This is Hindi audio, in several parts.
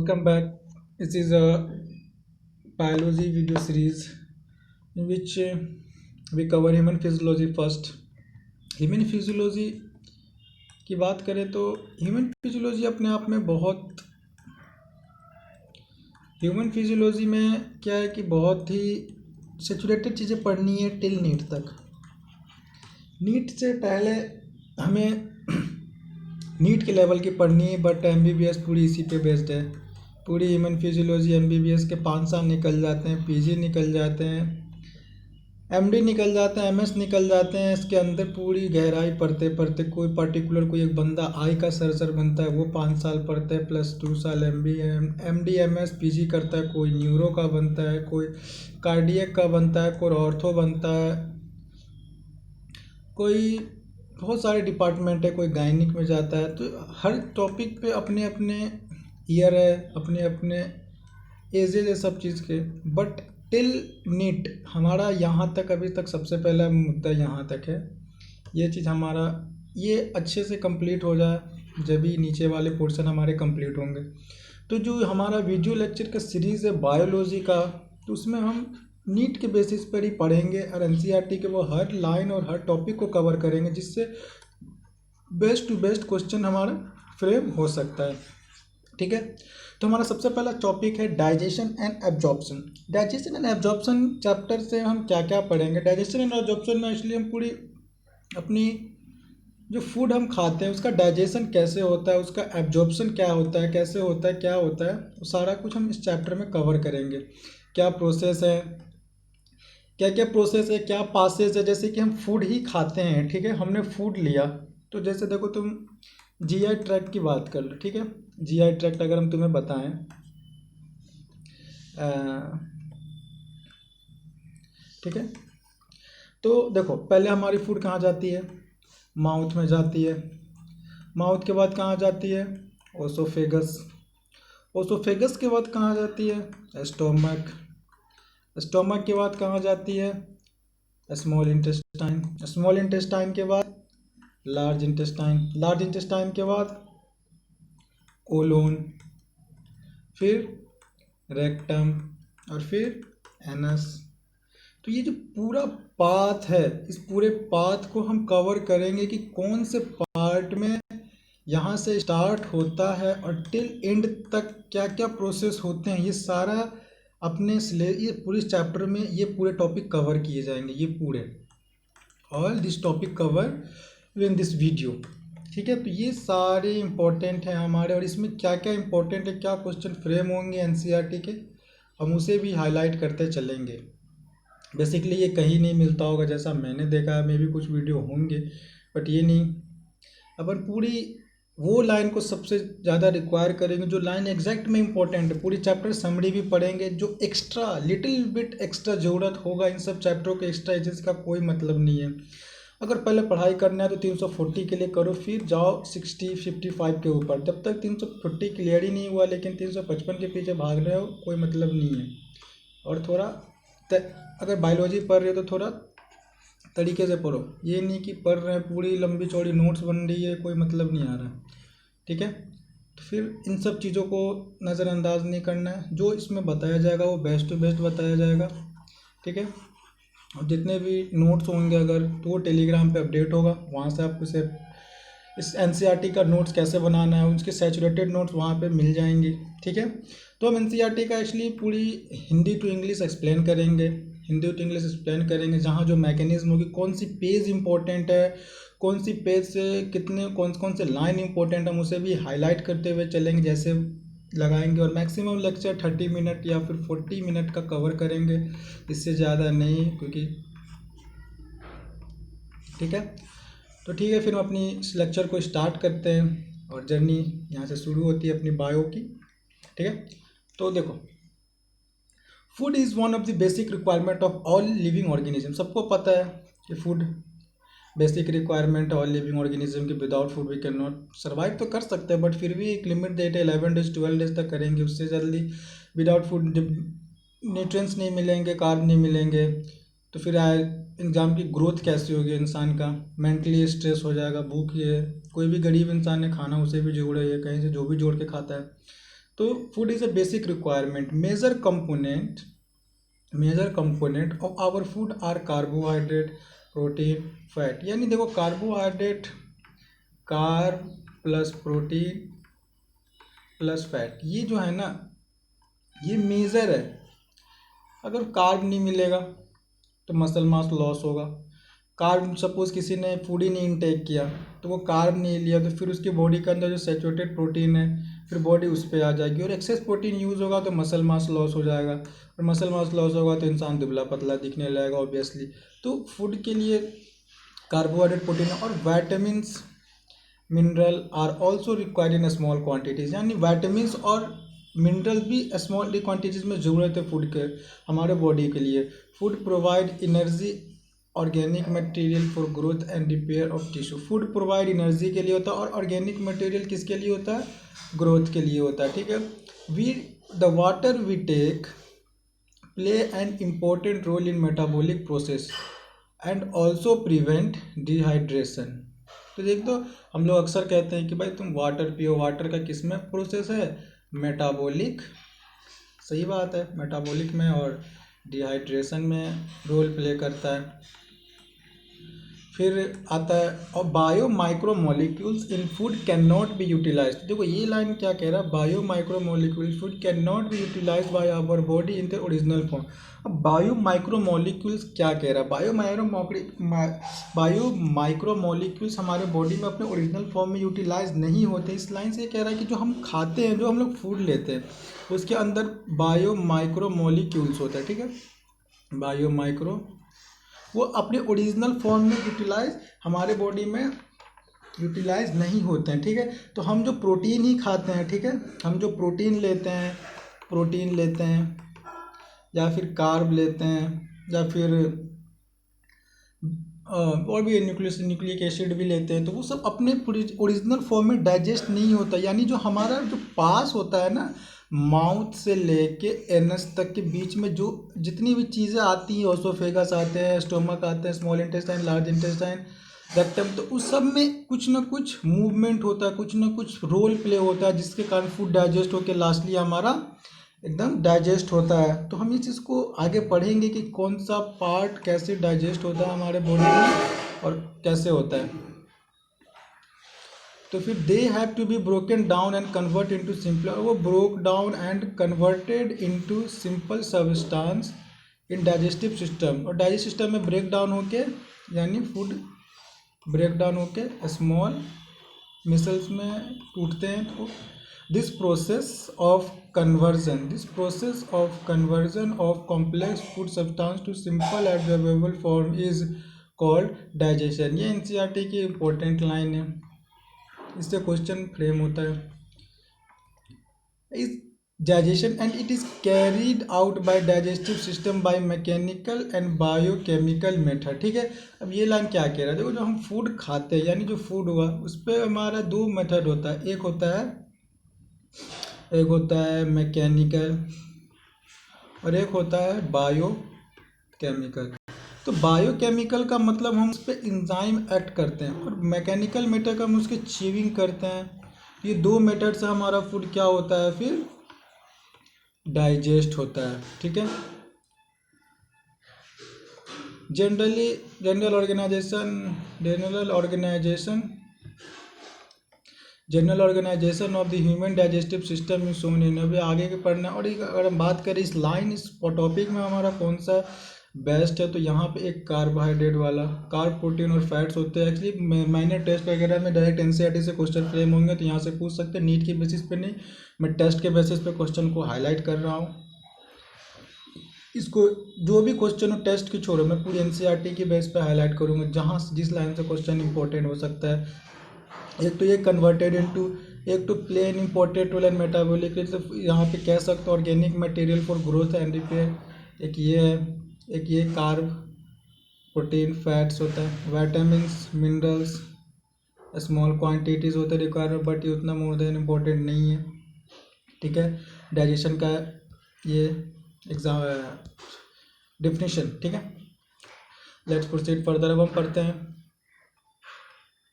Welcome back. This is a biology video series in which we cover human physiology first. Human physiology की बात करें तो ह्यूमन फिजियोलॉजी अपने आप में ह्यूमन फिजियोलॉजी में क्या है कि बहुत ही सेचुरेटेड चीज़ें पढ़नी है टिल नीट तक। नीट से पहले हमें नीट के लेवल की पढ़नी है, बट एमबीबीएस पूरी इसी पे बेस्ड है। पूरी ह्यूमन फिजियोलॉजी एमबीबीएस के 5 साल निकल जाते हैं, पीजी निकल जाते हैं, एमडी निकल जाते हैं, एमएस निकल जाते हैं। इसके अंदर पूरी गहराई पढ़ते पढ़ते कोई पर्टिकुलर कोई एक बंदा आई का सर्जन बनता है, वो 5 साल पढ़ता है प्लस 2 साल एमडी एमएस पीजी करता है। कोई न्यूरो का बनता है, कोई कार्डियक का बनता है, कोई ऑर्थो बनता है, कोई बहुत सारे डिपार्टमेंट है, कोई गायनिक में जाता है। तो हर टॉपिक पे अपने अपने ईयर है, अपने अपने एजेज है सब चीज़ के। बट टिल नीट हमारा यहाँ तक अभी तक सबसे पहला मुद्दा यहाँ तक है। ये चीज़ हमारा ये अच्छे से कंप्लीट हो जाए, जब भी नीचे वाले पोर्शन हमारे कंप्लीट होंगे। तो जो हमारा वीडियो लेक्चर का सीरीज़ है बायोलॉजी का, तो उसमें हम नीट के बेसिस पर ही पढ़ेंगे और एनसीईआरटी के वो हर लाइन और हर टॉपिक को कवर करेंगे, जिससे बेस्ट टू बेस्ट क्वेश्चन हमारा फ्रेम हो सकता है। ठीक है, तो हमारा सबसे पहला टॉपिक है digestion and absorption. Digestion and absorption chapter से हम क्या क्या पढ़ेंगे। डाइजेशन एंड एब्जॉर्प्शन में एक्चुअली हम पूरी अपनी जो फूड हम खाते हैं उसका डाइजेशन कैसे होता है, उसका एब्जॉर्प्शन क्या होता है, कैसे होता है, क्या होता है, वो सारा कुछ हम इस चैप्टर में कवर करेंगे। क्या प्रोसेस है, क्या क्या प्रोसेस है, क्या पासेस है। जैसे कि हम फूड ही खाते हैं, ठीक है, हमने फूड लिया तो जैसे देखो तुम जीआई ट्रैक्ट की बात कर लो, ठीक है। जीआई ट्रैक्ट अगर हम तुम्हें बताएं, ठीक है, तो देखो पहले हमारी फूड कहाँ जाती है, माउथ में जाती है। माउथ के बाद कहाँ जाती है, ओसोफेगस। ओसोफेगस के बाद कहाँ जाती है, स्टोमक। स्टोमक के बाद कहाँ जाती है, स्मॉल इंटेस्टाइन। स्मॉल इंटेस्टाइन के बाद लार्ज इंटेस्टाइन। लार्ज इंटेस्टाइन के बाद कोलोन, फिर रेक्टम और फिर एनस। तो ये जो पूरा पाथ है, इस पूरे पाथ को हम कवर करेंगे कि कौन से पार्ट में यहाँ से स्टार्ट होता है और टिल एंड तक क्या क्या प्रोसेस होते हैं। ये सारा अपने ये पूरे चैप्टर में ये पूरे टॉपिक कवर किए जाएंगे। ये पूरे all this topic cover in this video, ठीक है। तो ये सारे इंपॉर्टेंट हैं हमारे, और इसमें क्या क्या इंपॉर्टेंट है, क्या क्वेश्चन फ्रेम होंगे एनसीईआरटी के, हम उसे भी हाईलाइट करते चलेंगे। बेसिकली ये कहीं नहीं मिलता होगा, जैसा मैंने देखा है, मे भी कुछ वीडियो होंगे बट ये नहीं। अपन पूरी वो लाइन को सबसे ज़्यादा रिक्वायर करेंगे जो लाइन एग्जैक्ट में इंपॉर्टेंट है। पूरी चैप्टर समरी भी पढ़ेंगे, जो एक्स्ट्रा लिटिल बिट एक्स्ट्रा ज़रूरत होगा इन सब चैप्टरों के एक्स्ट्रा एजेस का कोई मतलब नहीं है। अगर पहले पढ़ाई करना है तो 340 के लिए करो, फिर जाओ 60 55 के ऊपर। जब तक 340 क्लियर ही नहीं हुआ लेकिन 355 के पीछे भाग रहे हो, कोई मतलब नहीं है। और थोड़ा अगर बायोलॉजी पढ़ रहे हो तो थोड़ा तरीके से पढ़ो, ये नहीं कि पढ़ रहे हैं पूरी लंबी चौड़ी नोट्स बन रही है, कोई मतलब नहीं आ रहा, ठीक है। तो फिर इन सब चीज़ों को नज़रअंदाज नहीं करना है। जो इसमें बताया जाएगा वो बेस्ट टू बेस्ट बताया जाएगा, ठीक है। और जितने भी नोट्स होंगे अगर, तो वो टेलीग्राम पे अपडेट होगा, वहाँ से आपको से इस एनसीईआरटी का नोट्स कैसे बनाना है, उसके सैचुरेटेड नोट्स वहाँ पे मिल जाएंगे, ठीक है। तो हम एनसीईआरटी का एक्चुअली पूरी हिंदी टू इंग्लिश एक्सप्लेन करेंगे, हिंदी टू इंग्लिश एक्सप्लेन करेंगे, जहाँ जो मैकेनिज्म होगी, कौन सी पेज इंपॉर्टेंट है, कौन सी पेज से कितने कौन से लाइन इंपॉर्टेंट, हम उसे भी हाईलाइट करते हुए चलेंगे जैसे लगाएंगे। और मैक्सिमम लेक्चर 30 मिनट या फिर 40 मिनट का कवर करेंगे, इससे ज़्यादा नहीं, क्योंकि ठीक है। तो ठीक है, फिर हम अपनी इस लेक्चर को स्टार्ट करते हैं और जर्नी यहाँ से शुरू होती है अपनी बायो की, ठीक है। तो देखो, food is one of the basic requirement of all living organism. सबको पता है कि food basic requirement all living organism की, without food we can not survive. तो कर सकते हैं बट फिर भी एक लिमिट डेट है, 11 डेज 12 डेज तक करेंगे, उससे जल्दी विदाउट फूड न्यूट्रिएंट्स नहीं मिलेंगे, कार्ब नहीं मिलेंगे, तो फिर एग्जाम की ग्रोथ कैसी होगी, इंसान का मेंटली स्ट्रेस हो जाएगा। भूख ये कोई भी गरीब इंसान है, खाना उसे भी जोड़ है, कहीं से जो भी जोड़ के खाता है, तो food is a basic requirement. Major component of our food are carbohydrate, protein, fat. यानी देखो carbohydrate, carb plus protein plus fat, ये जो है ना ये मेजर है। अगर कार्ब नहीं मिलेगा तो मसल मास लॉस होगा। कार्ब सपोज किसी ने फूड ही नहीं इंटेक किया तो वो कार्ब नहीं लिया तो फिर उसकी बॉडी के अंदर जो सैचुरेटेड प्रोटीन है फिर बॉडी उस पर आ जाएगी और एक्सेस प्रोटीन यूज़ होगा तो मसल मास लॉस हो जाएगा और मसल मास लॉस होगा तो इंसान दुबला पतला दिखने लगेगा ऑब्वियसली। तो फूड के लिए कार्बोहाइड्रेट, प्रोटीन और vitamins, mineral are also required in small quantities. यानी वाइटामिन्स और मिनरल भी स्मॉल क्वान्टिटीज़ में ज़रूरत है फूड के हमारे बॉडी के लिए। Food provide energy, organic material for growth and repair of tissue. Food provide energy के लिए होता है और ऑर्गेनिक मटेरियल किसके लिए होता है? ग्रोथ के लिए होता है, ठीक है। We the water we take play an important role in metabolic process and also prevent dehydration. तो देख दो, हम लोग अक्सर कहते हैं कि भाई तुम वाटर पियो, वाटर का किस में प्रोसेस है? मेटाबॉलिक। सही बात है, मेटाबॉलिक में और डिहाइड्रेशन में रोल प्ले करता है। फिर आता है और bio micro molecules in food can not be utilize. देखो ये लाइन क्या कह रहा है? Bio micro molecules food can not be utilize by our body in the original form. अब बायो माइक्रो मॉलिक्यूल्स क्या कह रहा है? बायो माइक्रो मॉलिक्यूल्स हमारे बॉडी में अपने ओरिजिनल फॉर्म में यूटिलाइज नहीं होते। इस लाइन से ये कह रहा है कि जो हम खाते हैं, जो हम लोग फूड लेते हैं उसके अंदर बायो माइक्रो मॉलिक्यूल्स होता है, ठीक है। बायो माइक्रो वो अपने ओरिजिनल फॉर्म में यूटिलाइज हमारे बॉडी में यूटिलाइज नहीं होते हैं, ठीक है। तो हम जो प्रोटीन ही खाते हैं, ठीक है, हम जो प्रोटीन लेते हैं या फिर कार्ब लेते हैं या फिर और भी न्यूक्लिक एसिड भी लेते हैं, तो वो सब अपने ओरिजिनल फॉर्म में डाइजेस्ट नहीं होता। यानी जो हमारा जो पास होता है ना, माउथ से लेके एनस तक के बीच में जो जितनी भी चीज़ें आती हैं, ओसोफेगस आते हैं, स्टोमक आते हैं, small intestine, large intestine, rectum, तो उस सब में कुछ ना कुछ मूवमेंट होता है, कुछ ना कुछ रोल प्ले होता है जिसके कारण फूड डाइजेस्ट होकर लास्टली हमारा एकदम डाइजेस्ट होता है। तो हम इस चीज़ को आगे पढ़ेंगे कि कौन सा पार्ट कैसे डाइजेस्ट होता है हमारे बॉडी में और कैसे होता है। तो फिर they have to be broken down and convert into simple, वो broke down and converted into simple substance in digestive system. और डाइजेस्टिव सिस्टम में ब्रेक डाउन होके, यानी फूड ब्रेक डाउन होके स्मॉल मिसल्स में टूटते हैं। तो this process of conversion of complex food substance to simple absorbable form is called digestion. ये एनसीईआरटी की इम्पोर्टेंट लाइन है, इससे क्वेश्चन फ्रेम होता है। इस digestion and it is carried out by digestive system by mechanical and biochemical method, ठीक है। अब ये लाइन क्या कह रहा है? देखो, जो हम फूड खाते हैं यानी जो फूड हुआ उस पर हमारा दो मेथड होता है, एक होता है मैकेनिकल और एक होता है बायोकेमिकल। तो बायोकेमिकल का मतलब हम उस पर इंजाइम एक्ट करते हैं और मैकेनिकल मेथड का हम उसके चीविंग करते हैं। ये दो मेथड से हमारा फूड क्या होता है? फिर डाइजेस्ट होता है, ठीक है। General organisation of the human digestive system is shown in. अभी आगे के पढ़ना। और अगर हम बात करें इस टॉपिक में हमारा कौन सा बेस्ट है, तो यहाँ पे एक कार्बोहाइड्रेट वाला, कार्ब, प्रोटीन और फैट्स होते हैं। एक्चुअली मैंने टेस्ट वगैरह में डायरेक्ट एनसीईआरटी से क्वेश्चन फ्रेम होंगे तो यहाँ से पूछ सकते हैं, नीट के बेसिस पे नहीं, मैं टेस्ट के बेसिस पे क्वेश्चन को हाईलाइट कर रहा हूँ। इसको जो भी क्वेश्चन हो टेस्ट की छोड़ो, मैं पूरी एनसीईआरटी की बेस पे हाईलाइट करूँगा जहाँ जिस लाइन से क्वेश्चन इंपॉर्टेंट हो सकता है। एक तो ये कन्वर्टेड इनटू, एक तो plain important role and metabolic, यहाँ पे कह सकते हो organic material for growth and repair. एक ये है, एक ये कार्ब, प्रोटीन, फैट्स होता है, विटामिन्स, मिनरल्स स्मॉल क्वांटिटीज़ होते हैं रिक्वायरमेंट, बट ये उतना मोर देन इम्पोर्टेंट नहीं है, ठीक है। डाइजेशन का ये एग्जाम डिफिनीशन, ठीक है। Let's proceed further. अब हम पढ़ते हैं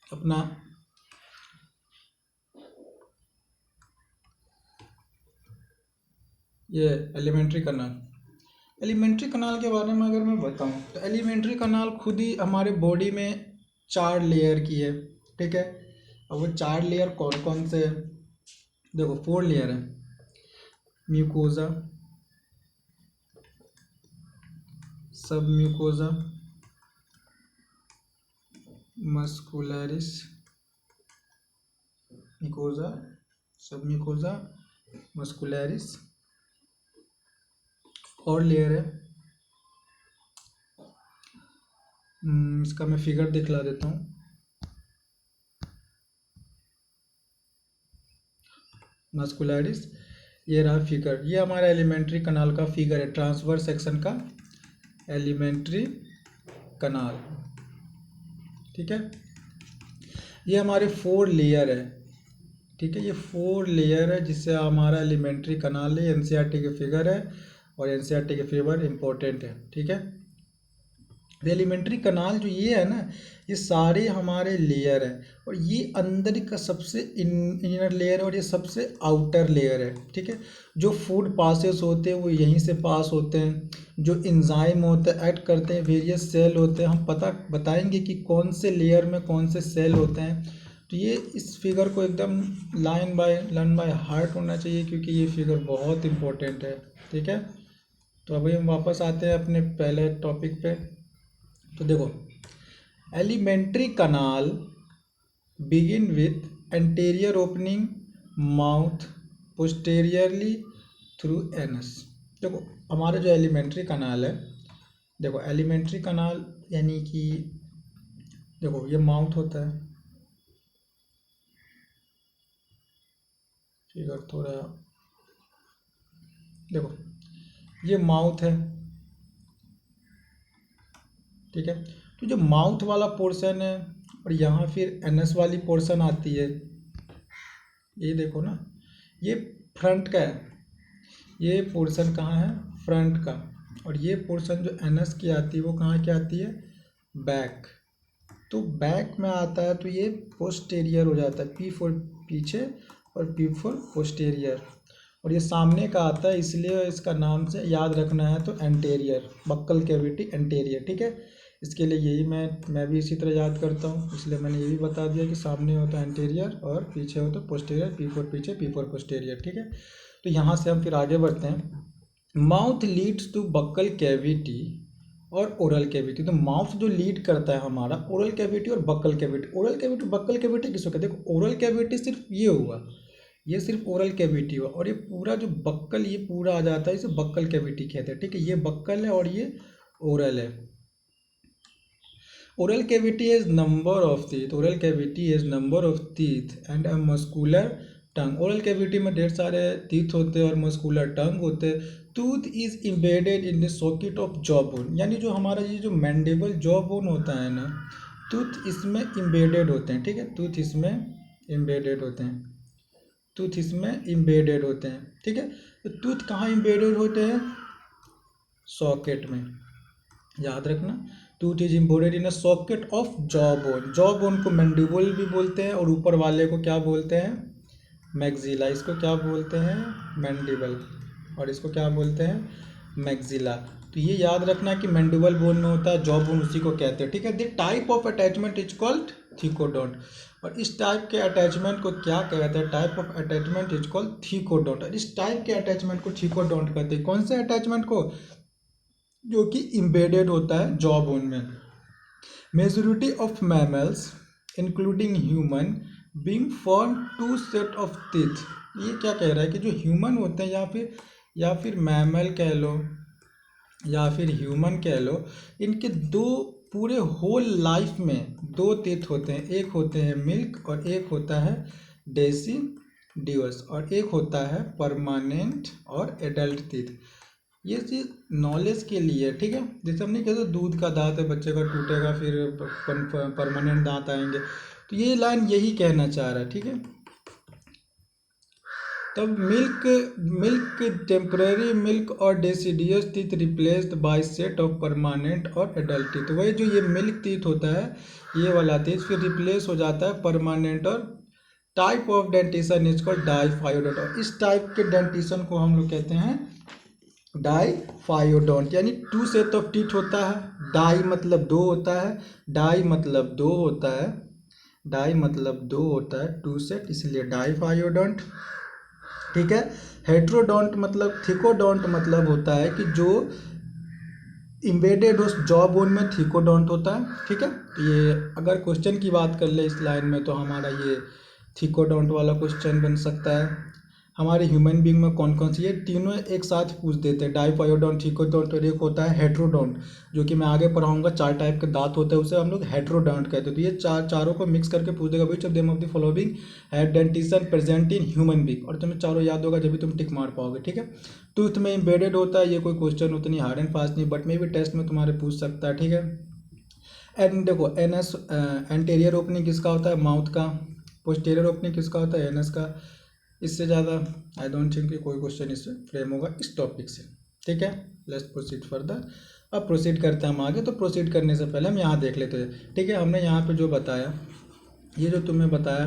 अपना ये एलिमेंट्री कनाल। एलिमेंट्री कनाल के बारे में अगर मैं बताऊं तो एलिमेंट्री कनाल खुद ही हमारे बॉडी में 4 लेयर की है, ठीक है। अब वो 4 लेयर कौन कौन से है? देखो 4 लेयर है। म्यूकोजा, सब म्यूकोजा, मस्कुलरिस म्यूकोजा, सब म्यूकोजा, मस्कुलरिस। और लेयर है, इसका मैं फिगर दिखला देता हूँ। मस्कुलरिस, ये रहा फिगर, ये हमारा एलिमेंट्री कनाल का फिगर है, ट्रांसवर्स सेक्शन का एलिमेंट्री कनाल, ठीक है। ये हमारे 4 लेयर है, ठीक है। ये 4 लेयर है जिससे हमारा एलिमेंट्री कनाल है। एनसीईआरटी के फिगर है और एनसीईआरटी के फिगर इंपॉर्टेंट है, ठीक है। एलिमेंट्री कनाल जो ये है ना, ये सारे हमारे लेयर है और ये अंदर का सबसे इनर लेयर है और ये सबसे आउटर लेयर है, ठीक है। जो फूड पासेस होते हैं वो यहीं से पास होते हैं। जो एंजाइम होते हैं ऐड करते हैं, वेरियस सेल होते हैं, हम बताएंगे कि कौन से लेयर में कौन से सेल होते हैं। तो ये इस फिगर को एकदम लर्न बाय हार्ट होना चाहिए क्योंकि ये फिगर बहुत इंपॉर्टेंट है, ठीक है। तो अभी हम वापस आते हैं अपने पहले टॉपिक पे। तो देखो, elementary kanal begin with anterior opening mouth posteriorly through anus. देखो हमारा जो एलिमेंट्री कनाल है, देखो एलिमेंट्री कनाल यानी कि देखो ये माउथ होता है, फिगर थोड़ा, देखो ये माउथ है, ठीक है। तो जो माउथ वाला पोर्शन है और यहाँ फिर एनस वाली पोर्शन आती है, ये देखो ना, ये फ्रंट का है, ये पोर्शन कहाँ है? फ्रंट का। और ये पोर्शन जो एनस की आती है वो कहाँ की आती है? बैक। तो बैक में आता है तो ये पोस्टेरियर हो जाता है, पी फॉर पीछे और पी फॉर पोस्टेरियर। और ये सामने का आता है इसलिए इसका नाम से याद रखना है तो एंटेरियर, बक्कल कैविटी एंटेरियर, ठीक है। इसके लिए यही मैं भी इसी तरह याद करता हूँ, इसलिए मैंने ये भी बता दिया कि सामने होता है एंटेरियर और पीछे होता है पोस्टेरियर, पी फॉर पीछे पी फॉर पोस्टेरियर, ठीक है। तो यहाँ से हम फिर आगे बढ़ते हैं। Mouth leads to buccal cavity और ओरल कैविटी। तो माउथ जो लीड करता है हमारा ओरल कैविटी और buccal cavity. Oral cavity buccal cavity किसको कहते हैं? देखो ओरल कैविटी सिर्फ ये हुआ, ये सिर्फ ओरल कैविटी हुआ और ये पूरा जो बक्कल ये पूरा आ जाता है, इसे बक्कल कैविटी कहते हैं, ठीक है। ये बक्कल है और ये ओरल है। Oral cavity has number of teeth, oral cavity has number of teeth and a muscular tongue. Oral cavity में ढेर सारे टीथ होते हैं और मस्कुलर टंग होते हैं। Tooth is embedded in the socket of jaw bone, यानी जो हमारा ये जो मैंडिबल जॉ बोन होता है ना, टूथ इसमें इम्बेडेड होते हैं, ठीक है। टूथ इसमें इम्बेडेड होते हैं, टूथ इसमें इम्बेडेड होते हैं, ठीक है। तो टूथ कहाँ इम्बेडेड होते हैं? सॉकेट में, याद रखना। Tooth is embedded in a socket of jaw bone. Jaw bone को मैंडिबल भी बोलते हैं और ऊपर वाले को क्या बोलते हैं? मैक्सिला। इसको क्या बोलते हैं? मैंडिबल। और इसको क्या बोलते हैं? मैक्सिला। तो ये याद रखना कि मैंडिबल बोन में होता है, जॉ बोन उसी को कहते हैं, ठीक है। The type of attachment is called thecodont. और इस टाइप के अटैचमेंट को क्या कहते हैं? Type of attachment is called thecodont. और इस टाइप के अटैचमेंट को थीकोडोंट कहते हैं। कौन से अटैचमेंट को? जो कि इम्बेडेड होता है जॉ बोन में। Majority of mammals including human being form 2 set of teeth. ये क्या कह रहा है कि जो ह्यूमन होते हैं या फिर मैमल कह लो या फिर ह्यूमन कह लो, इनके दो पूरे होल लाइफ में 2 टीथ होते हैं। एक होते हैं मिल्क और एक होता है डेसिडियस और एक होता है परमानेंट और एडल्ट टीथ। ये चीज़ नॉलेज के लिए, ठीक है। जैसे हम नहीं कहते दूध का दांत है बच्चे का टूटेगा फिर परमानेंट दांत आएंगे, तो ये लाइन यही कहना चाह रहा है, ठीक है। तब मिल्क टेम्पररी मिल्क और deciduous teeth replaced by set of permanent और एडल्ट टीथ। वही जो ये मिल्क टीथ होता है ये वाला टीथ फिर रिप्लेस हो जाता है परमानेंट और type of dentition is called diphyodont, और इस टाइप के डेंटिशन को हम लोग कहते हैं डाइफायोडोंट। यानी टू सेट ऑफ टीथ होता है, डाई मतलब दो होता है, डाई मतलब दो होता है, डाई मतलब दो होता है, टू सेट, इसलिए डाइफायोडोंट। ठीक है। हेट्रोडोंट मतलब, थिकोडोंट मतलब होता है कि जो इम्बेडेड उस जॉ बोन में थिकोडोंट होता है। ठीक है। ये अगर क्वेश्चन की बात कर ले इस लाइन में तो हमारा ये थिकोडोंट वाला क्वेश्चन बन सकता है। हमारे ह्यूमन बीइंग में कौन कौन सी, ये तीनों एक साथ पूछ देते हैं, डाइफायोडोंट, थिकोडोंट, और एक होता है हेट्रोडोंट, जो कि मैं आगे पढ़ाऊंगा। 4 टाइप के दांत होते हैं, उसे हम लोग हेट्रोडोंट कहते हैं। तो ये चारों को मिक्स करके पूछ देगा, विच of them of the following have dentition present in human being, और तुम्हें चारों याद होगा जब भी तुम टिक मार पाओगे। ठीक है। टूथ में इम्बेडेड होता है, ये कोई क्वेश्चन उतनी हार्ड एंड फास्ट नहीं, बट मे भी टेस्ट में तुम्हारे पूछ सकता है। ठीक है। एंड देखो एनएस, एंटेरियर ओपनिंग किसका होता है, माउथ का। पोस्टीरियर ओपनिंग किसका होता है, एनएस का। इससे ज़्यादा आई डोंट थिंक कि कोई क्वेश्चन इससे फ्रेम होगा इस टॉपिक से। ठीक है। Let's proceed further. अब प्रोसीड करते हैं हम आगे। तो प्रोसीड करने से पहले हम यहाँ देख लेते हैं। ठीक है। हमने यहाँ पे जो बताया, ये जो तुम्हें बताया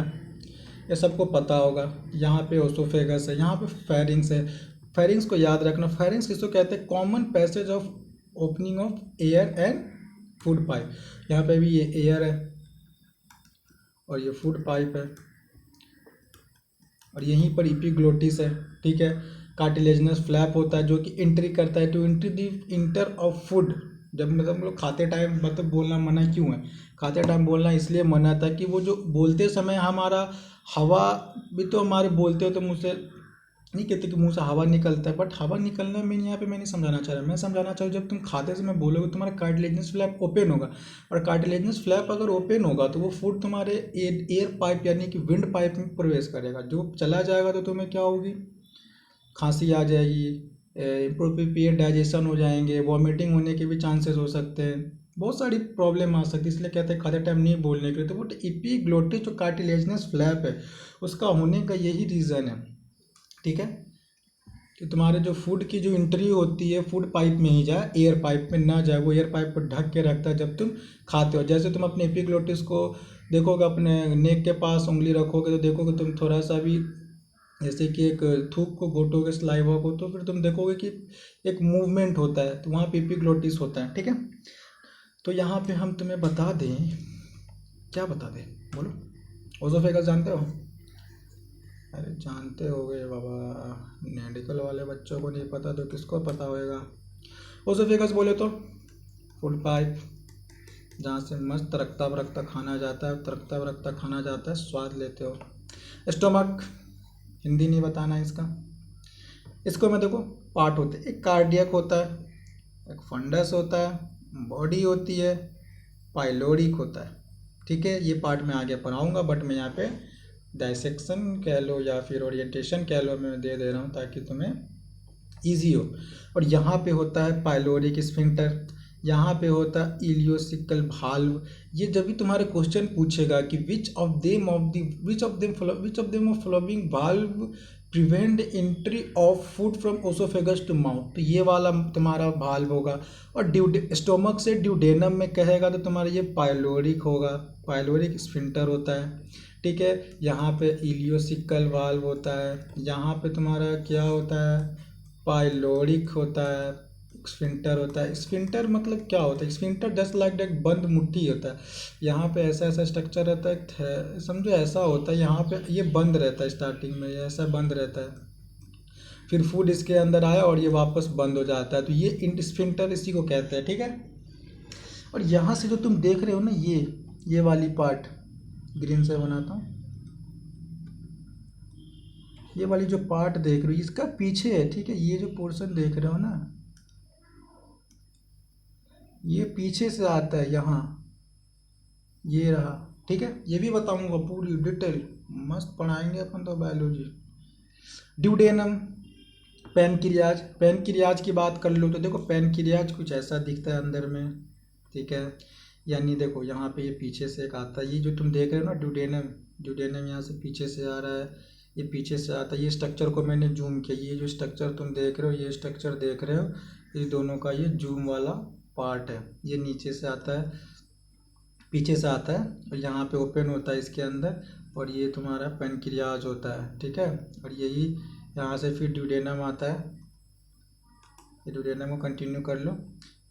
ये सबको पता होगा। यहाँ पे ओसोफेगस है, यहाँ पे फेरिंग्स है। फेरिंग्स को याद रखना। फेरिंग्स किसको कहते हैं, common passage of opening of air and food pipe. यहाँ पे भी ये एयर है और ये फूड पाइप है, और यहीं पर इपिग्लोटिस है। ठीक है। कार्टिलेजिनस फ्लैप होता है जो कि एंट्री करता है to entry the enter of food. जब मतलब हम लोग खाते टाइम, मतलब बोलना मना क्यों है, खाते टाइम बोलना इसलिए मना था कि वो जो बोलते समय हमारा हवा भी, तो हमारे बोलते हो तो मुँह से नहीं कहते कि मुंह से हवा निकलता है, बट हवा निकलना मैं यहाँ पे मैं नहीं समझाना चाह रहा। मैं समझाना चाहूँ जब तुम खाते समय बोलोगे तुम्हारा कार्टिलेजिनस फ्लैप ओपन होगा, और कार्टिलेजिनस फ्लैप अगर ओपन होगा तो वो फूड तुम्हारे एयर पाइप यानी कि विंड पाइप में प्रवेश करेगा। जो चला जाएगा तो तुम्हें क्या होगी, खांसी आ जाएगी, इम्प्रोप्रिएट डाइजेशन हो जाएंगे, वॉमिटिंग होने के भी चांसेस हो सकते हैं, बहुत सारी प्रॉब्लम आ सकती है। इसलिए कहते हैं खाते टाइम नहीं बोलने के लिए। तो वो एपिग्लोटिस जो कार्टिलेजिनस फ्लैप है उसका होने का यही रीज़न है। ठीक है। कि तुम्हारे जो फूड की जो एंट्री होती है फूड पाइप में ही जाए, एयर पाइप में ना जाए। वो एयर पाइप को ढक के रखता है जब तुम खाते हो। जैसे तुम अपने एपिग्लोटिस को देखोगे, अपने नेक के पास उंगली रखोगे तो देखोगे तुम थोड़ा सा भी, जैसे कि एक थूक को घोटोगे सलाइवा को, तो फिर तुम देखोगे कि एक मूवमेंट होता है, तो वहाँ पे एपिग्लोटिस होता है। ठीक है। तो यहाँ पे हम तुम्हें बता दें, क्या बता दें बोलो, ओसोफेगस जानते हो? अरे जानते होगे बाबा, मेडिकल वाले बच्चों को नहीं पता तो किसको पता होएगा। ओसोफेगस बोले तो फूड पाइप, जहाँ से मस्त रखता बरकता खाना जाता है, तरकता बरकता खाना जाता है, स्वाद लेते हो। स्टोमक, हिंदी नहीं बताना इसका। इसको में देखो पार्ट होते हैं, एक कार्डियक होता है, एक फंडस होता है, बॉडी होती है, पाइलोरिक होता है। ठीक है। ये पार्ट मैं आगे पढ़ाऊँगा, बट मैं यहाँ पे डाइसेक्शन कह लो या फिर ओरिएंटेशन कह लो, मैं दे रहा हूँ ताकि तुम्हें ईजी हो। और यहाँ पे होता है पाइलोरिक स्फिंक्टर, यहाँ पे होता है इलियोसिकल भाल्व। ये जब भी तुम्हारे क्वेश्चन पूछेगा कि which of them of following valve prevent entry of food from oesophagus to mouth, तो ये वाला तुम्हारा भाल्व होगा। और स्टोमक से ड्यूडेनम में कहेगा तो तुम्हारा ये पाइलोरिक होगा, पाइलोरिक स्फिंक्टर होता है। ठीक है। यहाँ पे इलियोसिकल वाल्व होता है, यहाँ पे तुम्हारा क्या होता है, पाइलोरिक होता है, स्फिंक्टर होता है। स्फिंक्टर मतलब क्या होता है, स्फिंक्टर जस्ट लाइक एक बंद मुट्ठी होता है। यहाँ पे ऐसा ऐसा स्ट्रक्चर रहता है, समझो ऐसा होता है, यहाँ पे ये बंद रहता है, स्टार्टिंग में ये ऐसा बंद रहता है, फिर फूड इसके अंदर आया और ये वापस बंद हो जाता है, तो ये स्फिंक्टर इसी को कहते हैं। ठीक है। और यहाँ से जो तुम देख रहे हो ना, ये वाली पार्ट ग्रीन से बनाता हूँ, ये वाली जो पार्ट देख रहे हो इसका पीछे है। ठीक है। ये जो पोर्शन देख रहे हो ना, ये पीछे से आता है, यहाँ ये रहा। ठीक है। ये भी बताऊंगा पूरी डिटेल, मस्त पढ़ाएंगे अपन तो बायोलॉजी। ड्यूडेनम, पैनक्रियाज, पैनक्रियाज की बात कर लो तो देखो पैनक्रियाज कुछ ऐसा दिखता है अंदर में। ठीक है। यानी देखो यहाँ पे ये पीछे से एक आता है, ये जो तुम देख रहे हो ना ड्यूडेनम, ड्यूडेनम यहाँ से पीछे से आ रहा है, ये पीछे से आता है। ये स्ट्रक्चर को मैंने जूम किया, ये जो स्ट्रक्चर तुम देख रहे हो, ये स्ट्रक्चर देख रहे हो, इस दोनों का ये जूम वाला पार्ट है। ये नीचे से आता है, पीछे से आता है, और यहाँ पे ओपन होता है इसके अंदर, और ये तुम्हारा पैनक्रियाज होता है, ठीक है। और यही यहाँ से फिर ड्यूडेनम आता है, ये ड्यूडेनम को कंटिन्यू कर लो।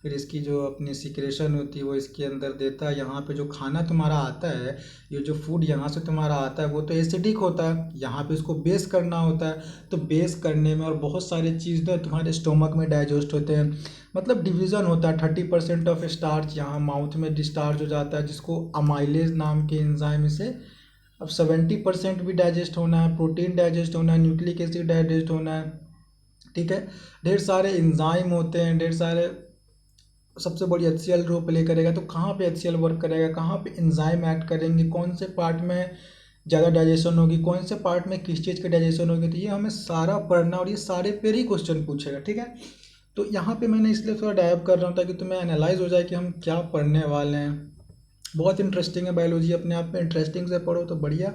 फिर इसकी जो अपनी सिक्रेशन होती है वो इसके अंदर देता है। यहाँ पे जो खाना तुम्हारा आता है, ये जो फूड यहाँ से तुम्हारा आता है वो तो एसिडिक होता है, यहाँ पे इसको बेस करना होता है। तो बेस करने में और बहुत सारी चीज़ जो तुम्हारे स्टोमक में डाइजेस्ट होते हैं, मतलब डिवीज़न होता है। 30% ऑफ स्टार्च यहाँ माउथ में डिस्चार्ज हो जाता है, जिसको अमाइलेज नाम के एंजाइम से अब 70% भी डाइजेस्ट होना है, प्रोटीन डाइजेस्ट होना है, न्यूक्लिक एसिड डाइजेस्ट होना है, ठीक है। ढेर सारे एंजाइम होते हैं, ढेर सारे। सबसे बड़ी HCl रोल प्ले करेगा। तो कहाँ पे HCl वर्क करेगा, कहाँ पे एंजाइम एक्ट करेंगे, कौन से पार्ट में ज़्यादा डाइजेशन होगी, कौन से पार्ट में किस चीज़ की डाइजेशन होगी, तो ये हमें सारा पढ़ना और ये सारे पे ही क्वेश्चन पूछेगा, ठीक है। तो यहाँ पे मैंने इसलिए थोड़ा डाइव कर रहा हूँ ताकि तुम्हें एनालाइज हो जाए कि हम क्या पढ़ने वाले हैं। बहुत इंटरेस्टिंग है बायोलॉजी, अपने आप में इंटरेस्टिंग से पढ़ो तो बढ़िया,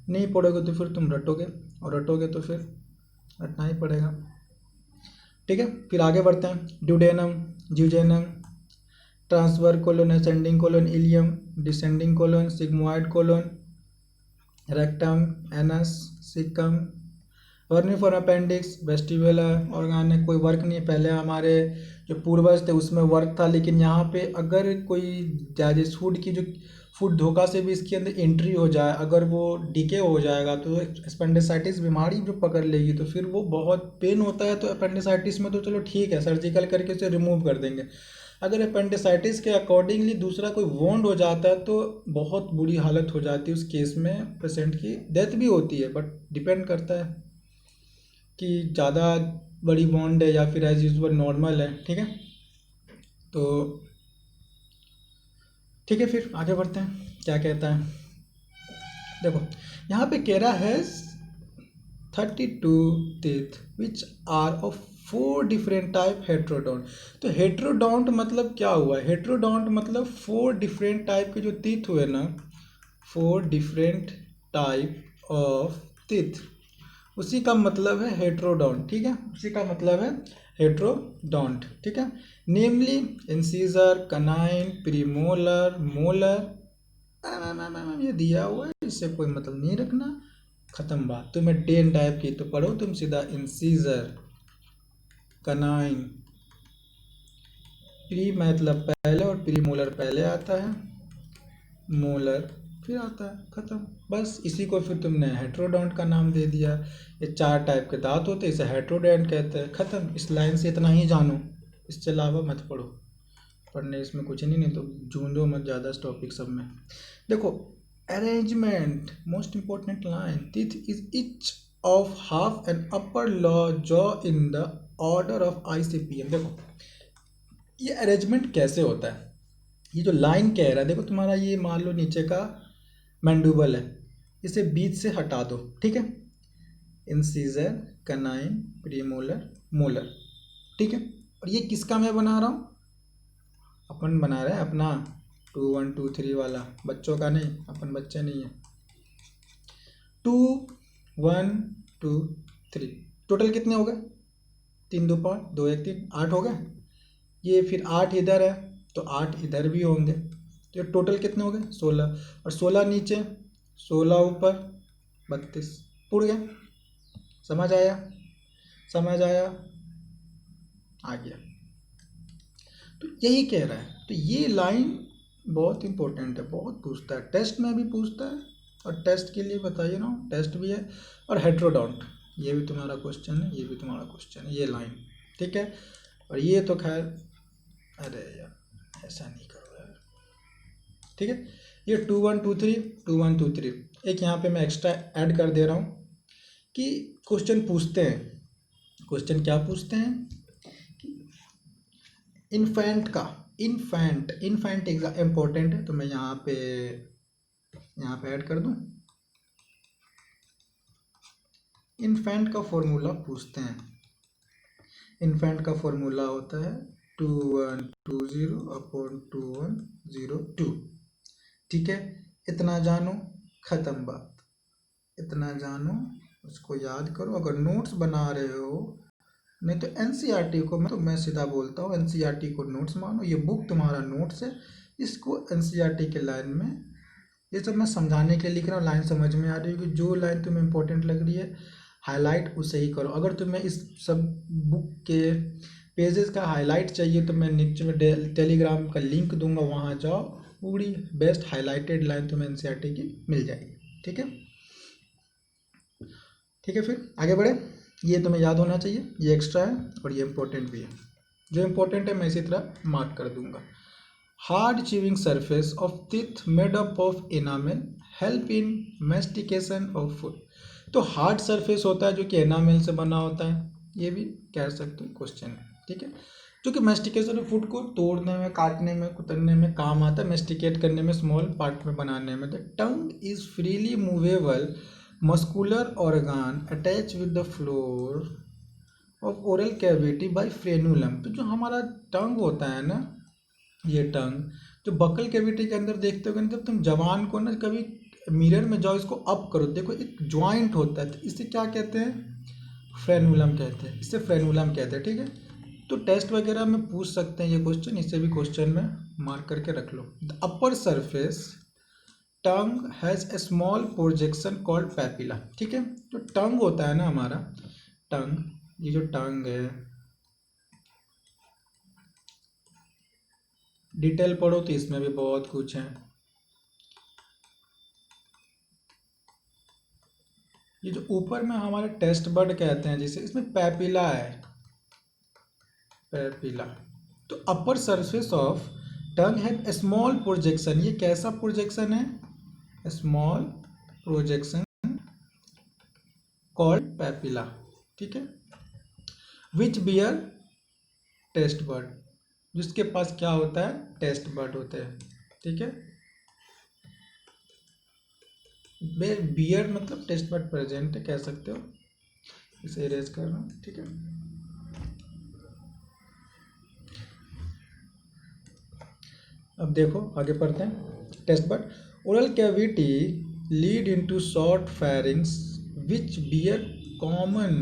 नहीं पढ़ोगे तो फिर तुम रटोगे, और रटोगे तो फिर रटना ही पड़ेगा, ठीक है। फिर आगे बढ़ते हैं। Duodenum, jejunum, transverse colon, ascending colon, ileum, descending colon, sigmoid colon, rectum, anus, caecum, vermiform appendix, vestibular organ है। कोई वर्क नहीं, पहले हमारे जो पूर्वज थे उसमें वर्क था, लेकिन यहाँ पे अगर कोई डाइजेस्ट फूड की जो फूड धोखा से भी इसके अंदर एंट्री हो जाए, अगर वो डीके हो जाएगा तो अपेंडिसाइटिस बीमारी जो पकड़ लेगी तो फिर वो बहुत पेन होता है। तो अपेंडिसाइटिस में तो चलो ठीक है, सर्जिकल करके उसे रिमूव कर देंगे। अगर अपेंडिसाइटिस के अकॉर्डिंगली दूसरा कोई वोंड हो जाता है तो बहुत बुरी हालत हो जाती है, उस केस में पेशेंट की डेथ भी होती है। बट डिपेंड करता है कि ज़्यादा बड़ी वोंड है या फिर एज यूजुअल नॉर्मल है, ठीक है। तो ठीक है, फिर आगे बढ़ते हैं, क्या कहता है। देखो यहाँ पे कह रहा है 32 teeth which are of 4 different type heterodont. तो हेट्रोडोंट मतलब क्या हुआ, हेट्रोडोंट मतलब 4 डिफरेंट टाइप के जो टीथ हुए ना, 4 डिफरेंट टाइप ऑफ टीथ, उसी का मतलब है हेट्रोडोंट, ठीक है। उसी का मतलब है हेट्रोडोंट, ठीक है। नेमली इंसीजर, कनाइन, प्रीमोलर, मोलर। ये दिया हुआ है, इससे कोई मतलब नहीं रखना, खत्म बात। तुम्हें डेन टाइप की तो पढ़ो तुम सीधा इंसीजर, कनाइन, प्री मतलब पहले और प्रीमोलर पहले आता है, मोलर फिर आता है, खत्म। बस इसी को फिर तुमने हेट्रोडोंट का नाम दे दिया। ये 4 टाइप के दांत होते हैं, इसे हेट्रोडोंट कहते हैं, खत्म। इस लाइन से इतना ही जानो, इससे अलावा मत पढ़ो, पढ़ने इसमें कुछ नहीं तो जूझो मत ज़्यादा इस टॉपिक सब में। देखो arrangement, most important line, teeth is each of half and upper jaw in the order of ICPM। देखो ये अरेंजमेंट कैसे होता है, ये जो लाइन कह रहा है, देखो तुम्हारा ये मान लो नीचे का मैंडुबल है, इसे बीच से हटा दो, ठीक है। इंसीजर, कनाइन, प्रीमोलर, मोलर, ठीक है। और ये किसका मैं बना रहा हूँ, अपन बना रहे हैं अपना 2 1 2 3 वाला, बच्चों का नहीं, अपन बच्चे नहीं है। 2 1 2 3 टोटल कितने हो गए, 3 2 5 2 1 3, 8 हो गए। ये फिर 8 इधर है तो 8 इधर भी होंगे, तो ये टोटल कितने हो गए 16, और 16 नीचे 16 ऊपर 32, पुड़ गया। समझ आया, समझ आया, आ गया। तो यही कह रहा है। तो ये लाइन बहुत इंपॉर्टेंट है, बहुत पूछता है, टेस्ट में भी पूछता है, और टेस्ट के लिए बताइए ना, टेस्ट भी है। और हेट्रोडोंट ये भी तुम्हारा क्वेश्चन है, ये भी तुम्हारा क्वेश्चन है, ये लाइन, ठीक है। और ये तो खैर, अरे यार ऐसा नहीं करो यार, ठीक है। ये 2 1 2 3 2 1 2 3, एक यहाँ पे मैं एक्स्ट्रा ऐड कर दे रहा हूँ कि क्वेश्चन पूछते हैं, क्वेश्चन क्या पूछते हैं कि इन्फेंट का, इन्फेंट एग्जाम इम्पोर्टेंट है, तो मैं यहाँ पे ऐड कर दूँ। इन्फेंट का फॉर्मूला पूछते हैं, इन्फेंट का फॉर्मूला होता है 2120/2102, ठीक है। इतना जानो, ख़त्म बात, इतना जानो, उसको याद करो। अगर नोट्स बना रहे हो, नहीं तो NCERT को मैं सीधा बोलता हूँ, NCERT को नोट्स मानो, ये बुक तुम्हारा नोट्स है, इसको NCERT के लाइन में ये सब मैं समझाने के लिए लिख रहा हूँ, लाइन समझ में आ रही है कि जो लाइन तुम्हें इंपॉर्टेंट लग रही है हाईलाइट उसे ही करो। अगर तुम्हें इस सब बुक के पेजेस का हाईलाइट चाहिए तो मैं नीचे में टेलीग्राम का लिंक दूंगा, वहाँ जाओ, पूरी बेस्ट हाईलाइटेड लाइन तुम्हें एनसीईआरटी की मिल जाएगी। ठीक है, ठीक है, फिर आगे बढ़े। ये तुम्हें याद होना चाहिए, ये एक्स्ट्रा है और ये इंपॉर्टेंट भी है। जो इंपॉर्टेंट है मैं इसी तरह मार्क कर दूंगा। Hard chewing surface of teeth made up of enamel help in mastication of food. तो हार्ड सरफेस होता है जो कि एनामेल से बना होता है, ये भी कह सकते हो क्वेश्चन है। ठीक है, जो कि मेस्टिकेशन ऑफ फूड को तोड़ने में, काटने में, कुतरने में काम आता है, मेस्टिकेट करने में, स्मॉल पार्ट में बनाने में। The tongue is freely movable muscular organ attach with the floor of oral cavity by frenulum. तो जो हमारा टंग होता है ना, ये टंग जो बकल कैविटी के अंदर देखते हो ना, जब तुम जबान को ना कभी मिरर में जाओ, इसको अप करो, देखो एक ज्वाइंट होता है, तो इसे क्या कहते हैं? फ्रेनुलम कहते हैं, इसे फ्रेनुलम कहते हैं। ठीक है, तो टेस्ट वगैरह में पूछ सकते हैं ये क्वेश्चन, इसे भी क्वेश्चन में मार्क करके रख लो। The upper surface tongue has a small projection called papilla. ठीक है, जो टंग होता है ना हमारा टंग, ये जो टंग है, डिटेल पढ़ो तो इसमें भी बहुत कुछ है। ये जो ऊपर में हमारे टेस्ट बड कहते हैं जिसे, इसमें पैपिला है, पैपिला। तो अपर सरफेस ऑफ टंग है स्मॉल प्रोजेक्शन, ये कैसा प्रोजेक्शन है? Small projection called papilla. ठीक है, विच बियर टेस्ट बड, जिसके पास क्या होता है? टेस्ट बड होते हैं। ठीक है, बियर मतलब टेस्ट बड प्रेजेंट है, कह सकते हो। इसे इरेज कर रहा हूँ। ठीक है, अब देखो आगे पढ़ते हैं। Test bud oral cavity lead into short pharynx which bear common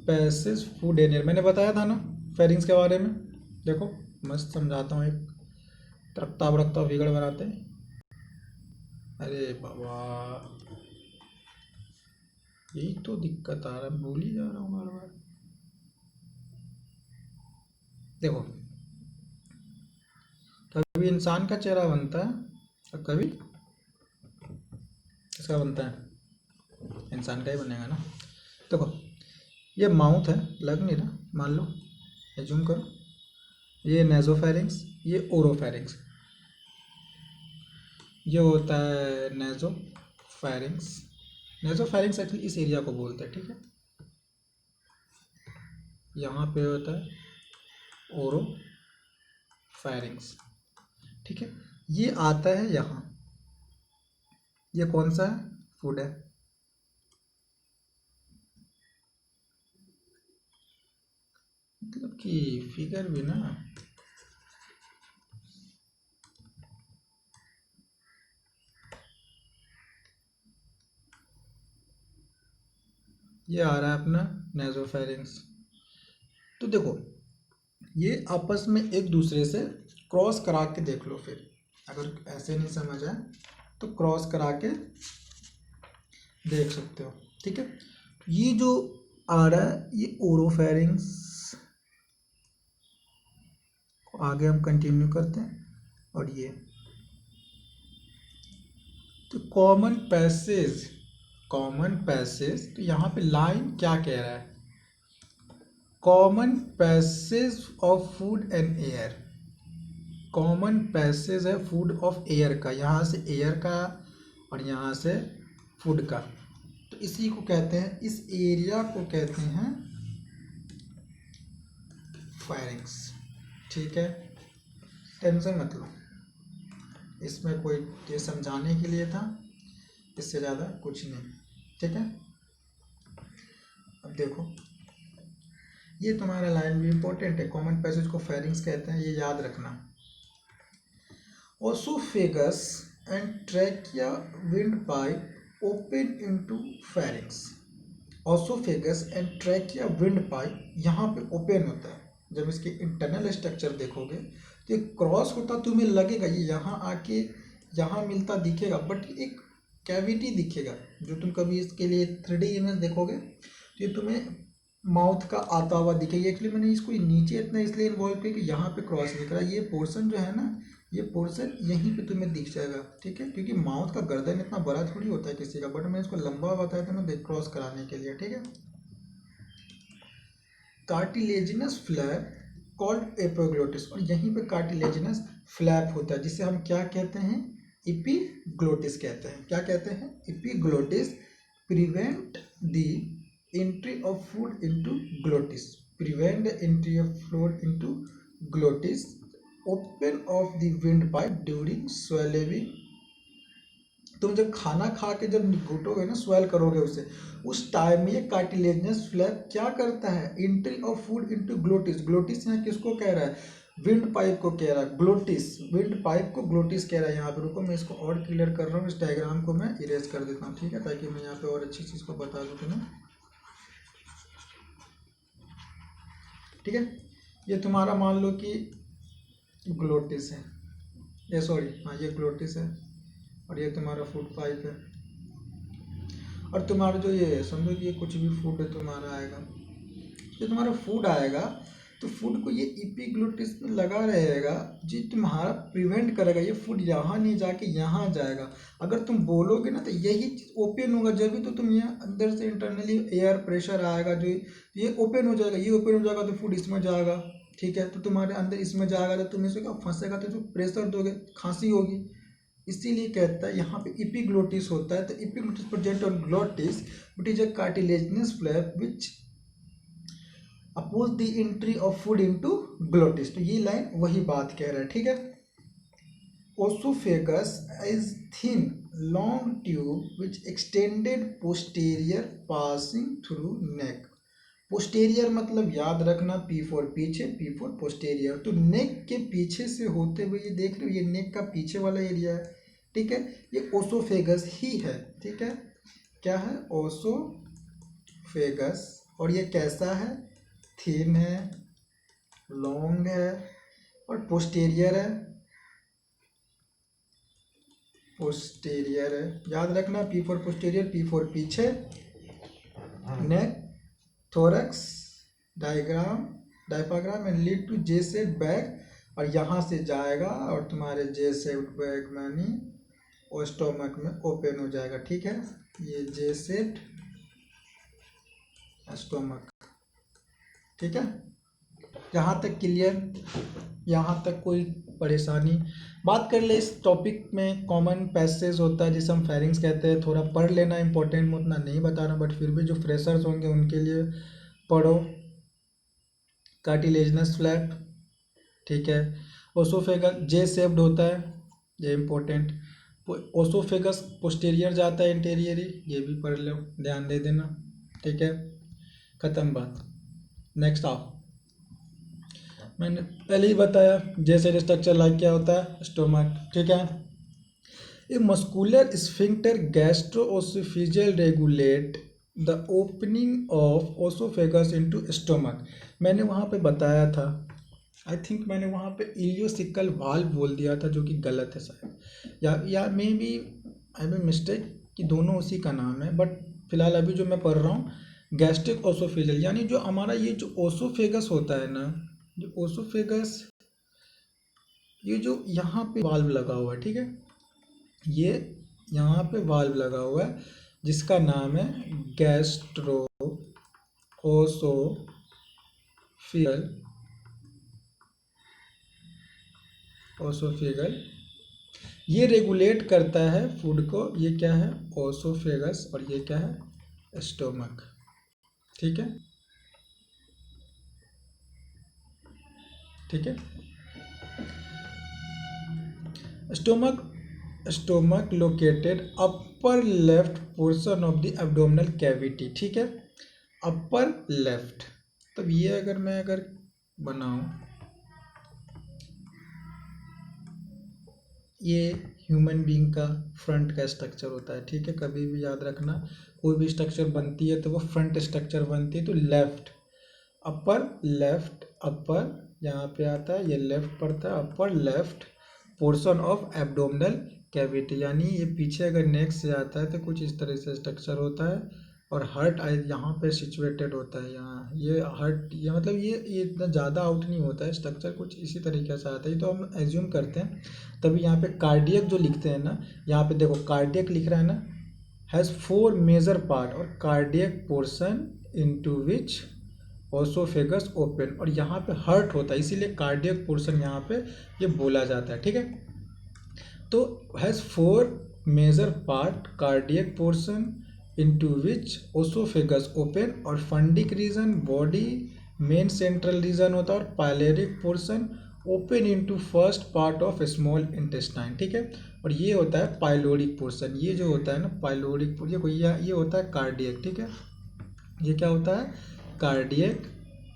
passage food and air. मैंने बताया था ना फेरिंग्स के बारे में, देखो मस्त समझाता हूँ। एक रखता बिगड़ बनाते हैं। अरे बाबा, यही तो दिक्कत आ रहा है, भूल ही जा रहा हूँ बार बार। देखो, कभी इंसान का चेहरा बनता है और कभी किसका बनता है? इंसान का ही बनेगा ना। देखो, ये माउथ है, लग नहीं रहा, मान लो, एज्यूम करो। ये नेजोफेरिंग्स, ये ओरोफेरिंग्स, ये होता है नेजोफेरिंग्स। नेजोफेरिंग्स एक्चुअली इस एरिया को बोलते हैं। ठीक है, यहाँ पे होता है ओरोफेरिंग्स। ठीक है, ये आता है यहाँ, ये कौन सा है? फूड है। मतलब कि फिगर भी ना, ये आ रहा है अपना नेजोफेरिंग्स। तो देखो, ये आपस में एक दूसरे से क्रॉस करा के देख लो। फिर अगर ऐसे नहीं समझ आए तो क्रॉस करा के देख सकते हो। ठीक है, ये जो आ रहा है ये ओरोफेरिंग्स, आगे हम कंटिन्यू करते हैं। और ये तो कॉमन पैसेज, तो यहाँ पे लाइन क्या कह रहा है? Common passage of food and air. Common passage है फूड ऑफ एयर का, यहाँ से एयर का और यहाँ से फूड का। तो इसी को कहते हैं, इस एरिया को कहते हैं फायरिंग्स। ठीक है, टेंशन मत लो, इसमें कोई ये समझाने के लिए था, इससे ज़्यादा कुछ नहीं। ठीक है, अब देखो, ये तुम्हारा लाइन भी इम्पोर्टेंट है। कॉमन पैसेज को फेरिंग्स कहते हैं, ये याद रखना। Oesophagus and trachea wind pipe open into pharynx. Oesophagus and trachea wind pipe यहाँ पे ओपन होता है। जब इसके इंटरनल स्ट्रक्चर देखोगे तो ये क्रॉस होता, तुम्हें लगेगा ये यहाँ आके यहाँ मिलता दिखेगा, बट एक कैविटी दिखेगा। जो तुम कभी इसके लिए 3D इमेज देखोगे तो ये तुम्हें माउथ का आता हुआ दिखेगा। एक्चुअली मैंने इसको नीचे इतना इसलिए इन्वॉल्व किया कि यहाँ पे क्रॉस नहीं करा। ये पोर्शन जो है ना, ये पोर्शन यहीं पे तुम्हें दिख जाएगा, ठीक है, क्योंकि माउथ का गर्दन इतना बड़ा थोड़ी होता है किसी का, बट मैं इसको लंबा बताया था ना क्रॉस कराने के लिए, ठीक है। कार्टिलेजिनस फ्लैप कॉल्ड एपिग्लोटिस, और यहीं पे कार्टिलेजिनस फ्लैप होता है जिसे हम क्या कहते हैं, एपिग्लोटिस कहते हैं। क्या कहते हैं, epiglottis. Prevent the entry of food into glottis, prevent the entry of food into glottis, open of the wind pipe during swelling. तुम जब खाना खा के जब घुटोगे ना, स्वेल करोगे उसे, उस टाइम में ये कार्टिलेजिनस फ्लैप क्या करता है, entry of food into glottis. Glottis यहाँ किसको कह रहा है, विंड पाइप को कह रहा है। ग्लोटिस, विंड पाइप को ग्लोटिस कह रहा है यहाँ पे। रुको मैं इसको और क्लियर कर रहा हूँ, इस डायग्राम को मैं इरेज कर देता हूँ, ठीक है, ताकि मैं यहाँ पे और अच्छी चीज़ को बता दूँ तुम्हें, ठीक है। ये तुम्हारा मान लो कि ग्लोटिस है, ये सॉरी हाँ ये ग्लोटिस है, और ये तुम्हारा फूड पाइप है। और तुम्हारा जो ये समझो कि ये कुछ भी फूड है तुम्हारा आएगा, जो तुम्हारा फूड आएगा तो फूड को ये एपिग्लोटिस में लगा रहेगा, जी तुम्हारा प्रिवेंट करेगा, ये फूड यहाँ नहीं जाके यहाँ जाएगा। अगर तुम बोलोगे ना तो यही ओपन होगा, जब भी तो तुम यहाँ अंदर से इंटरनली एयर प्रेशर आएगा, जो ये ओपन हो जाएगा, ये ओपन हो जाएगा तो फूड इसमें जाएगा, ठीक है। तो तुम्हारे अंदर इसमें जाएगा तो तुम इसमें क्या फंसेगा, तो जो प्रेशर दोगे खांसी होगी। इसीलिए कहता है यहाँ पे एपिग्लोटिस होता है। तो epiglottis present on glottis but is a cartilaginous flap which oppose the entry of food into glottis. तो ये लाइन वही बात कह रहा है, ठीक है। Oesophagus is thin long tube which extended posterior passing through neck. Posterior मतलब याद रखना P फॉर पीछे, P फॉर पोस्टेरियर। तो नेक के पीछे से होते हुए ये देख रहे हो, ये नेक का पीछे वाला एरिया है, ठीक है, ये ओसोफेगस ही है, ठीक है। क्या है, ओसोफेगस। और ये कैसा है, थिन है, लॉन्ग है और पोस्टेरियर है, पोस्टेरियर है। याद रखना P for posterior, P for पीछे, neck, thorax, diaphragm and lead to J shape bag. और यहाँ से जाएगा और तुम्हारे जे शेप बैग मानी और स्टोमक में ओपन हो जाएगा, ठीक है। ये जे शेप स्टोमक, ठीक है। यहाँ तक क्लियर, यहाँ तक कोई परेशानी। बात कर ले इस टॉपिक में कॉमन पैसेज होता है जिसे हम फेरिंग्स कहते हैं, थोड़ा पढ़ लेना, इंपॉर्टेंट में उतना नहीं बता रहा, बट फिर भी जो फ्रेशर्स होंगे उनके लिए पढ़ो। कार्टिलेजिनस फ्लैप, ठीक है। ओसोफेगस जे शेप्ड होता है, ये इंपॉर्टेंट। ओसोफेगस पोस्टीरियर जाता है इंटीरियर, ये भी पढ़ लो, ध्यान दे देना, ठीक है। ख़त्म बात। नेक्स्ट आओ, मैंने पहले ही बताया जैसे स्ट्रक्चर लाइक क्या होता है, स्टोमक, ठीक है। A muscular sphincter gastrooesophageal regulate the opening of oesophagus into stomach. मैंने वहाँ पे बताया था, आई थिंक मैंने वहाँ पे इलियोसिकल वाल्व बोल दिया था, जो कि गलत है शायद, या maybe I be mistake कि दोनों उसी का नाम है, बट फिलहाल अभी जो मैं पढ़ रहा हूँ गैस्ट्रिक ओसोफेजियल, यानी जो हमारा ये जो ओसोफेगस होता है ना, जो ओसोफेगस, ये जो यहाँ पे वाल्व लगा हुआ है, ठीक है, ये यहाँ पे वाल्व लगा हुआ है जिसका नाम है गैस्ट्रो ओसोफेगल। ये रेगुलेट करता है फूड को, ये क्या है, ओसोफेगस, और ये क्या है, स्टोमक, ठीक है, ठीक है। Stomach located upper left portion of the abdominal cavity, ठीक है, अपर लेफ्ट। तब ये अगर मैं बनाऊं, ये ह्यूमन बीइंग का फ्रंट का स्ट्रक्चर होता है, ठीक है। कभी भी याद रखना, कोई भी स्ट्रक्चर बनती है तो वो फ्रंट स्ट्रक्चर बनती है। तो लेफ्ट, अपर लेफ्ट, अपर यहाँ पे आता है, ये लेफ्ट पड़ता है, upper left portion of abdominal cavity, यानी ये पीछे अगर नेक से आता है तो कुछ इस तरह से स्ट्रक्चर होता है, और हार्ट यहाँ पे सिचुएटेड होता है, यहाँ ये हार्ट, ये मतलब ये इतना ज़्यादा आउट नहीं होता है, स्ट्रक्चर कुछ इसी तरीके से आता है, तो हम एज्यूम करते हैं। तभी यहाँ पे कार्डियक जो लिखते हैं ना, यहाँ पे देखो कार्डियक लिख रहा है ना, हैज़ 4 मेजर पार्ट, और cardiac portion into which oesophagus open, और यहाँ पे हार्ट होता है, इसीलिए कार्डियक पोर्शन यहाँ पे ये बोला जाता है, ठीक है। तो has 4 major part, cardiac portion into which oesophagus open, और fundic region body main central region होता है, और pyloric portion open into first part of small intestine, ठीक है। और ये होता है पाइलोरिक पोर्शन, ये जो होता है ना पाइलोरिक, ये होता है कार्डियक, ठीक है। ये क्या होता है, कार्डियक,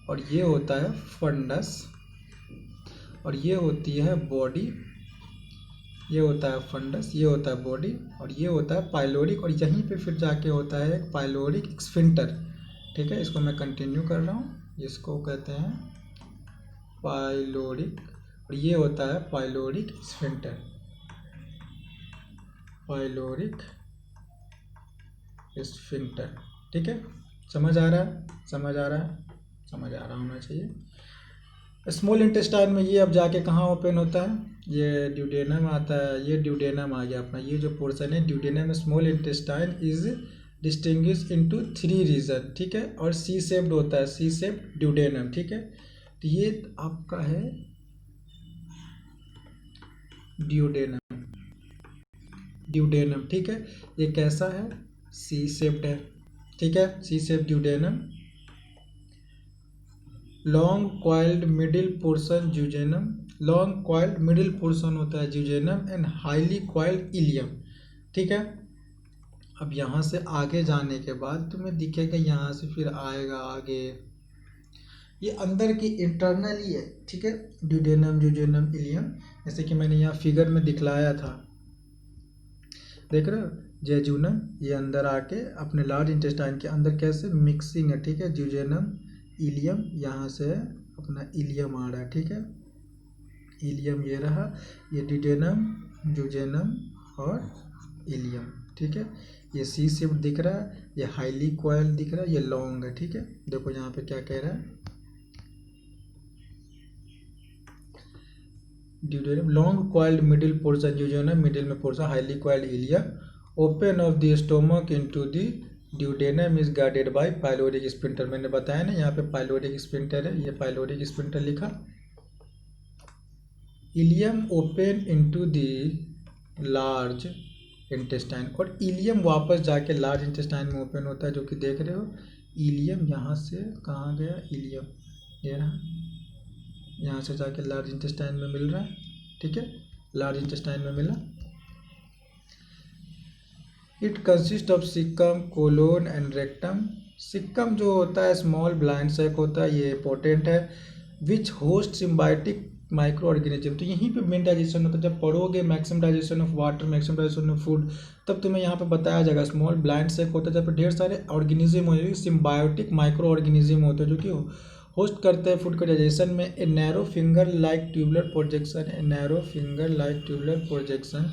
और ये होता है फंडस, और ये होती है बॉडी, ये होता है फंडस, ये होता है बॉडी, और ये होता है पाइलोरिक, और यहीं पे फिर जाके होता है एक पाइलोरिक स्फिंक्टर, ठीक है। इसको मैं कंटिन्यू कर रहा हूँ, इसको कहते हैं पाइलोरिक, और ये होता है पाइलोरिक स्फिंक्टर, पाइलोरिक स्फिंक्टर, ठीक है। समझ आ रहा है, समझ आ रहा है, समझ आ रहा होना चाहिए। स्मॉल इंटेस्टाइन में ये अब जाके कहाँ ओपन होता है, ये ड्यूडेनम आता है, ये ड्यूडेनम आ गया अपना, ये जो पोर्शन है duodenum, small intestine is distinguish into 3 region, ठीक है, और सी शेप्ड होता है, सी शेप्ड ड्यूडेनम, ठीक है। तो ये आपका है ड्यूडेनम, ड्यूडेनम, ठीक है। ये कैसा है, सी शेप्ड है, ठीक है, C shape duodenum. Long coiled middle portion jejunum, long coiled middle portion होता है jejunum, and highly coiled ileum, ठीक है। अब यहाँ से आगे जाने के बाद तुम्हें दिखेगा, यहाँ से फिर आएगा आगे, ये अंदर की इंटरनल ही है, ठीक है, ड्यूडेनम ज्यूजेनम इलियम, जैसे कि मैंने यहाँ फिगर में दिखलाया था, देख रहे हो, जेजुनम, ये अंदर आके अपने लार्ज इंटेस्टाइन के अंदर कैसे मिक्सिंग है, ठीक है, ज्यूजेनम इलियम, यहाँ से अपना इलियम आ रहा है, ठीक है, इलियम ये रहा, ये ड्यूडेनम ज्यूजेनम और इलियम, ठीक है। ये सी शेप दिख रहा है, ये हाईली क्वाइल दिख रहा है, ये लॉन्ग है, ठीक है। देखो यहाँ पे क्या कह रहा है, duodenum long coiled middle portion jejunum, middle में portion highly coiled ileum, open of the stomach into the duodenum is guarded by pyloric sphincter, मैंने बताया ना, यहाँ पे पाइलोरिक स्फिंक्टर है, ये पाइलोरिक स्फिंक्टर लिखा। Ileum open into the large intestine, और इलियम वापस जाके लार्ज इंटेस्टाइन में ओपन होता है, जो कि देख रहे हो, इलियम यहाँ से कहाँ गया, इलियम ये रहा, यहाँ से जाके लार्ज इंटेस्टाइन में मिल रहा है, ठीक है, लार्ज इंटेस्टाइन में मिला। It consist of caecum, colon and rectum, caecum जो होता है स्मॉल ब्लाइंड सैक होता है, ये इंपॉर्टेंट है, विच होस्ट सिम्बायोटिक माइक्रो ऑर्गेनिज्म, तो यहीं पे मेन डाइजेशन होता है, जब पढ़ोगे maximum digestion of water, maximum digestion of food, तब तुम्हें यहाँ पे बताया जाएगा, स्मॉल ब्लाइंड सैक होता है जहाँ पे ढेर सारे ऑर्गेनिज्म हो जाएंगे, सिम्बायोटिक माइक्रो ऑर्गेनिज्म होते हैं जो कि होस्ट करते हैं फूड के डाइजेशन में। A narrow finger like tubular projection, a narrow finger like tubular projection,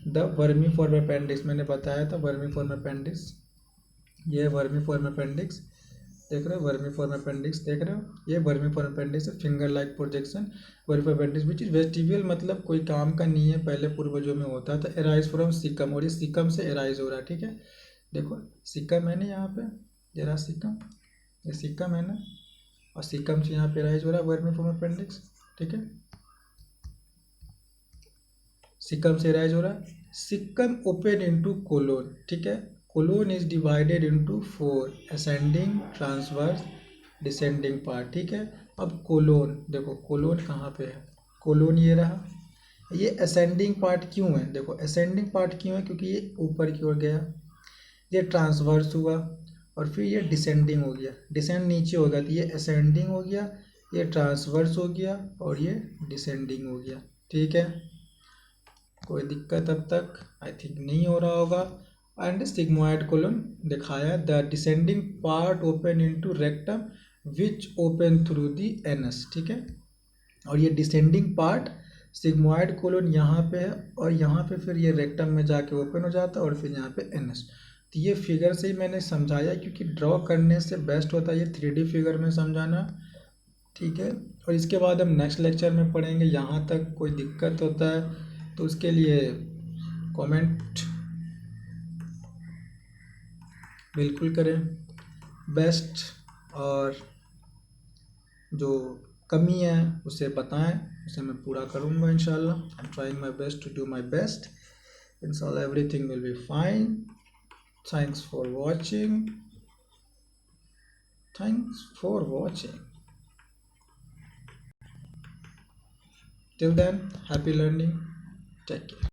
the vermiform appendix, मैंने बताया था वर्मीफॉर्म अपेंडिक्स, ये वर्मीफॉर्म अपेंडिक्स देख रहे हो, वर्मीफॉर्म अपेंडिक्स देख रहे हो, ये वर्मीफॉर्म अपेंडिक्स है, finger like projection, vermiform appendix which is vestigial, मतलब कोई काम का नहीं है, पहले पूर्वजों में होता था, एराइज फ्रॉम सिकम, और ये सिकम से एराइज हो रहा है, ठीक है। देखो सिकम है ना, यहाँ पे जरा सिकम, ये सिकम है ना, और सिकम से यहाँ पे एराइज हो रहा है वर्मीफॉर्म अपेंडिक्स, ठीक है, सिकम से राइज हो रहा है। सिकम ओपन इनटू कोलोन, ठीक है, colon is divided into 4 ascending, transverse, descending part, ठीक है। अब कोलोन देखो, कोलोन कहाँ पे है, कोलोन ये रहा, ये असेंडिंग पार्ट क्यों है, देखो असेंडिंग पार्ट क्यों है, क्योंकि ये ऊपर की ओर गया, ये ट्रांसवर्स हुआ, और फिर ये डिसेंडिंग हो गया, डिसेंड नीचे हो गया, तो ये असेंडिंग हो गया, ये ट्रांसवर्स हो गया, और ये डिसेंडिंग हो गया, ठीक है। कोई दिक्कत अब तक आई थिंक नहीं हो रहा होगा। एंड सिग्मोइड कोलन दिखाया, the descending part open into rectum which open through the anus, ठीक है, और ये डिसेंडिंग पार्ट सिग्मॉइड कोलन यहाँ पे है और यहाँ पे फिर ये रेक्टम में जाके ओपन हो जाता है और फिर यहाँ पे एनएस। तो ये फिगर से ही मैंने समझाया, क्योंकि ड्रॉ करने से बेस्ट होता है ये 3D फिगर में समझाना, ठीक है। और इसके बाद हम नेक्स्ट लेक्चर में पढ़ेंगे। यहाँ तक कोई दिक्कत होता है तो उसके लिए कमेंट बिल्कुल करें, बेस्ट और जो कमी है उसे बताएं, उसे मैं पूरा करूँगा इंशाल्लाह। I am trying my best to do my best, इंशाल्लाह everything will be fine. Thanks for watching, thanks for watching. Till then, happy learning, take care.